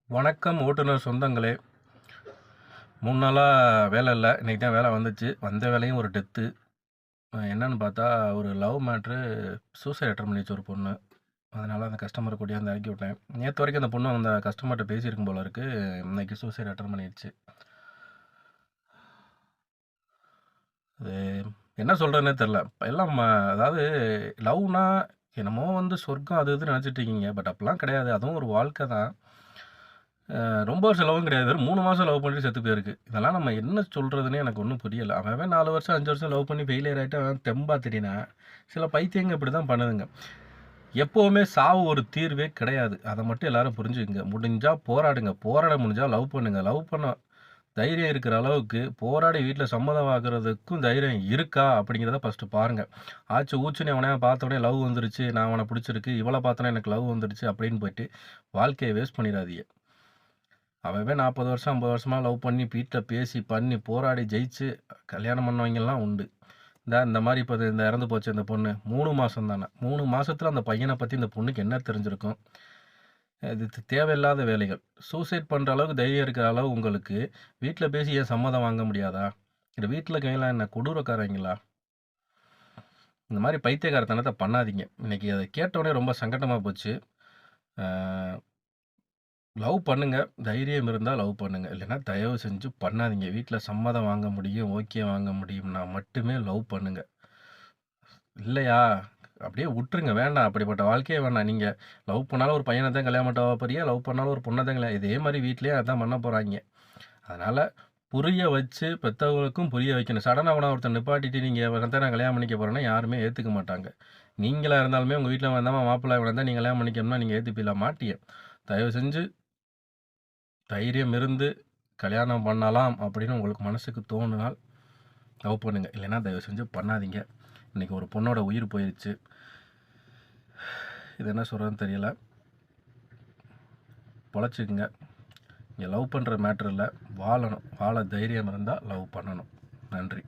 வணக்கம் ஓட்டுநர் சொந்தங்களே. 3 நாளா வேலை இல்ல. இன்னைக்கு தான் வேலை வந்துச்சு. வந்த வேலையும் ஒரு டெத்து. என்னன்னு பார்த்தா, ஒரு லவ் மேட்ரு சூசைட் அட்டெம்ப்ட் பண்ணிருச்சு ஒரு பொண்ணு. அதனால அந்த கஸ்டமர கூட்டியாந்து இறக்கி விட்டேன். நேத்து வரைக்கும் அந்த பொண்ணு அந்த கஸ்டமர்ட்ட பேசியிருக்கும் போல இருக்கு. இன்னைக்கு சூசைட் அட்டெம்ப்ட் பண்ணிருச்சு. அது என்ன சொல்றதுன்னே தெரியல. எல்லாம் அதாவது லவ்னா என்னமோ சொர்க்கம் அது இதுன்னு நினச்சிட்டு இருக்கீங்க. பட் அப்படிலாம் கிடையாது. அதுவும் ஒரு வாழ்க்கை தான். ரொம்ப வருஷம் லவ்வும் கிடையாது. வெறும் 3 மாசம் லவ் பண்ணிட்டு செத்து போயிருக்கு. இதெல்லாம் நம்ம என்ன சொல்றதுன்னே எனக்கு ஒண்ணும் புரியல. அவன் 4 வருஷம், 5 வருஷம் லவ் பண்ணி ஃபெயிலியர் ஆயிட்டு அவன் தெம்பா திரியிறான். சில பைத்தியங்க இப்படி தான் பண்ணுதுங்க. எப்பவுமே சாவு ஒரு தீர்வே கிடையாது. அத மட்டும் எல்லாரும் புரிஞ்சுக்கங்க. முடிஞ்சா போராடுங்க. போராட முடிஞ்சா லவ் பண்ணுங்க. லவ் பண்ண தைரியம் இருக்கிற அளவுக்கு போராடி வீட்ல சம்மதம் வாங்குறதுக்கும் தைரியம் இருக்கா? அப்படிங்கிறத ஃபர்ஸ்ட்டு பாருங்க. ஆச்சு ஊச்சுன்னு எவனையாவது பார்த்த உடனே லவ் வந்துருச்சு, நான் அவன பிடிச்சிருக்கு, இவள பார்த்தோனே எனக்கு லவ் வந்துருச்சு அப்படின்னு போயிட்டு வாழ்க்கைய வேஸ்ட் பண்ணிறாதீங்க. அவன் 40 வருஷம் 50 வருஷமா லவ் பண்ணி வீட்ல பேசி பண்ணி போராடி ஜெயிச்சு கல்யாணம் பண்ணவங்கலாம் உண்டு. இந்த மாதிரி இப்போ இந்த இறந்து போச்சு இந்த பொண்ணு 3 மாதம் தானே. 3 மாசத்துல அந்த பையனை பற்றி இந்த பொண்ணுக்கு என்ன தெரிஞ்சிருக்கும்? இது தேவையில்லாத வேலைகள். சூசைட் பண்ணுற அளவுக்கு தைரியம் இருக்கிற அளவு உங்களுக்கு வீட்டில் பேசி ஏன் சம்மதம் வாங்க முடியாதா? இல்லை வீட்டில் கையெல்லாம் என்ன கொடூரக்காரங்களா? இந்த மாதிரி பைத்தியக்காரத்தனத்தை பண்ணாதீங்க. இன்னைக்கு அதை கேட்டோடனே ரொம்ப சங்கடமாக போச்சு. லவ் பண்ணுங்க. தைரியம் இருந்தா லவ் பண்ணுங்க. இல்லைன்னா தயவு செஞ்சு பண்ணாதீங்க. வீட்ல சம்மதம் வாங்க முடியும், ஓகே வாங்க முடியும்னா மட்டுமே லவ் பண்ணுங்க. இல்லையா, அப்படியே உட்டுருங்க. வேண்டாம். அப்படிப்பட்ட வாழ்க்கையே வேண்டாம். நீங்க லவ் பண்ணாலும் ஒரு பையன தான் கல்யாணம் பண்ணிட்டு போறீங்க. லவ் பண்ணாலும் ஒரு பொண்ண தான் இதே மாரி வீட்லயே அதான் பண்ண போறாய்ங்க. அதனால புரிய வச்சு பெத்தவங்களுக்கும் புரிய வைக்கணும். சடனா ஒருத்தன் நிப்பாட்டிட்டு நீங்க இவன தான் நான் கல்யாணம் பண்ணிக்க போறேன்னா யாருமே ஏத்துக்க மாட்டாங்க. நீங்களா இருந்தாலுமே உங்க வீட்ல வந்தாமா மாப்பிள்ளை இவன தான் நீங்க கல்யாணம் பண்ணிக்கணும்னா நீங்க ஏத்துப்பீங்களா? மாட்டீங்க. தயவு செஞ்சு தைரியம் இருந்து கல்யாணம் பண்ணலாம் அப்படின்னு உங்களுக்கு மனசுக்கு தோணுனால் லவ் பண்ணுங்க. இல்லைன்னா தயவு செஞ்சு பண்ணாதீங்க. இன்னைக்கு ஒரு பொண்ணோட உயிர் போயிடுச்சு. இது என்ன சொல்கிறதுன்னு தெரியல. பொழைச்சிக்குங்க. இங்கே லவ் பண்ணுற மேட்ரு இல்லை, வாழணும். வாழ தைரியம் இருந்தால் லவ் பண்ணணும். நன்றி.